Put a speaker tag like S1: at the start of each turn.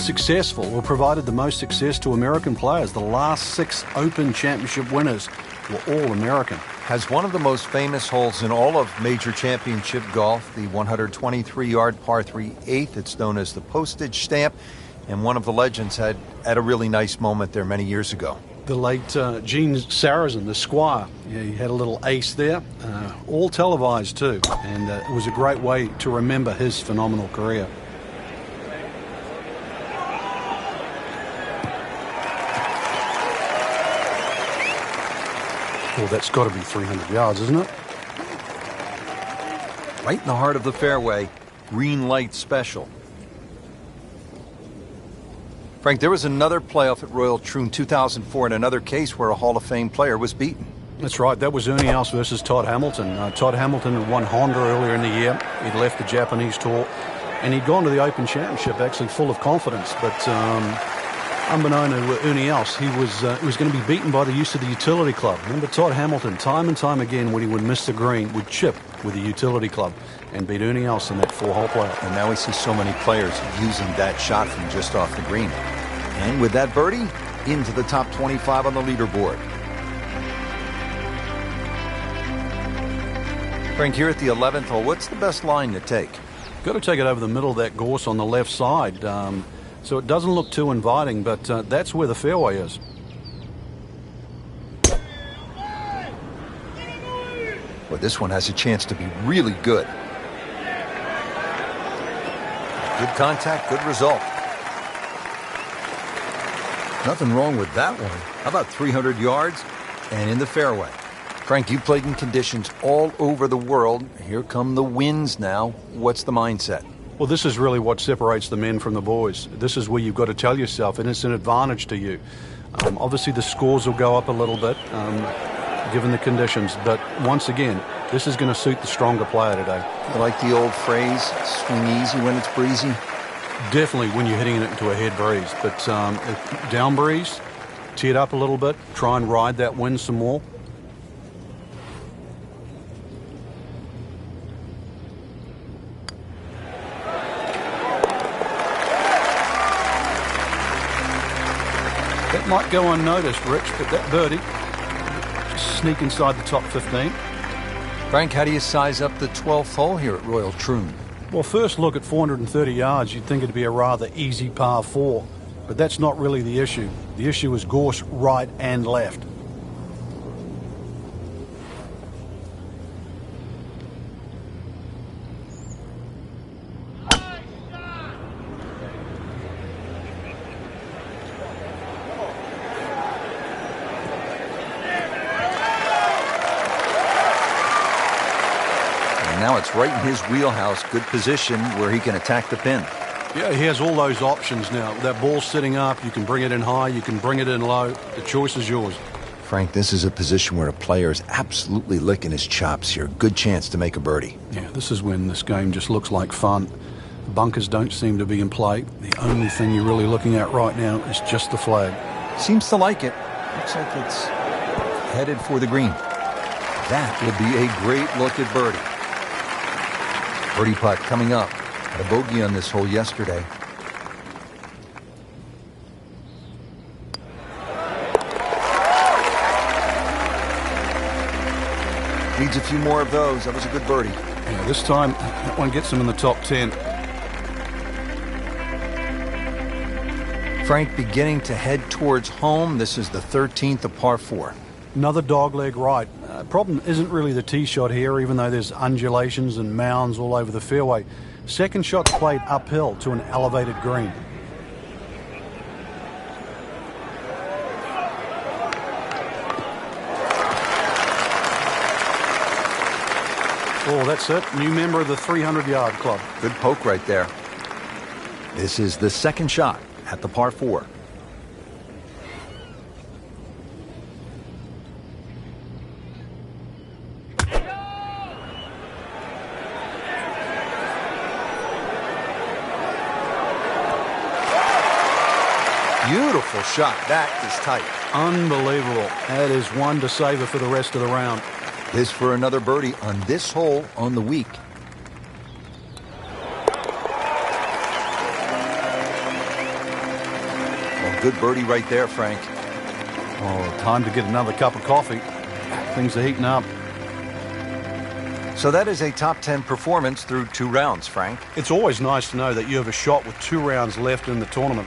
S1: successful or provided the most success to American players. The last 6 Open Championship winners were all American.
S2: Has one of the most famous holes in all of major championship golf, the 123-yard par 3 8th. It's known as the postage stamp, and one of the legends had a really nice moment there many years ago.
S1: The late Gene Sarazen, the Squire, he had a little ace there, all televised too, and it was a great way to remember his phenomenal career. Well, that's got to be 300 yards, isn't it?
S2: Right in the heart of the fairway, green light special. Frank, there was another playoff at Royal Troon 2004 in another case where a Hall of Fame player was beaten.
S1: That's right. That was Ernie Els versus Todd Hamilton. Todd Hamilton had won Honda earlier in the year. He'd left the Japanese tour, and he'd gone to the Open Championship actually full of confidence. But unbeknown to Ernie Els, he was going to be beaten by the use of the utility club. Remember, Todd Hamilton, time and time again, when he would miss the green, would chip with the utility club and beat Ernie Els in that 4-hole playoff.
S2: And now we see so many players using that shot from just off the green. And with that birdie, into the top 25 on the leaderboard. Frank, here at the 11th hole, what's the best line to take?
S1: Got to take it over the middle of that gorse on the left side. So it doesn't look too inviting, but that's where the fairway is.
S2: Well, this one has a chance to be really good. Good contact, good result. Nothing wrong with that one. How about 300 yards and in the fairway? Frank, you played in conditions all over the world. Here come the winds now. What's the mindset?
S1: Well, this is really what separates the men from the boys. This is where you've got to tell yourself, and it's an advantage to you. Obviously, the scores will go up a little bit, given the conditions. But once again, this is going to suit the stronger player today.
S2: You like the old phrase, swing easy when it's breezy?
S1: Definitely when you're hitting it into a head breeze. But down breeze, tee it up a little bit, try and ride that wind some more. That might go unnoticed, Rich, but that birdie just sneak inside the top 15.
S2: Frank, how do you size up the 12th hole here at Royal Troon?
S1: Well, first look at 430 yards, you'd think it'd be a rather easy par 4, but that's not really the issue. The issue is gorse right and left.
S2: Now it's right in his wheelhouse, good position where he can attack the pin.
S1: Yeah, he has all those options now. That ball's sitting up, you can bring it in high, you can bring it in low. The choice is yours.
S2: Frank, this is a position where a player is absolutely licking his chops here. Good chance to make a birdie.
S1: Yeah, this is when this game just looks like fun. Bunkers don't seem to be in play. The only thing you're really looking at right now is just the flag.
S2: Seems to like it. Looks like it's headed for the green. That would be a great look at birdie. Birdie putt coming up. Had a bogey on this hole yesterday. Needs a few more of those. That was a good birdie.
S1: Yeah, this time that one gets him in the top 10.
S2: Frank beginning to head towards home. This is the 13th of par 4.
S1: Another dogleg right. Problem isn't really the tee shot here, even though there's undulations and mounds all over the fairway. Second shot's played uphill to an elevated green. Oh, that's it. New member of the 300-yard club.
S2: Good poke right there. This is the second shot at the par 4. Beautiful shot. That is tight.
S1: Unbelievable. That is one to savor for the rest of the round.
S2: This for another birdie on this hole on the week. Good birdie right there, Frank.
S1: Oh, time to get another cup of coffee. Things are heating up.
S2: So that is a top 10 performance through 2 rounds, Frank.
S1: It's always nice to know that you have a shot with 2 rounds left in the tournament.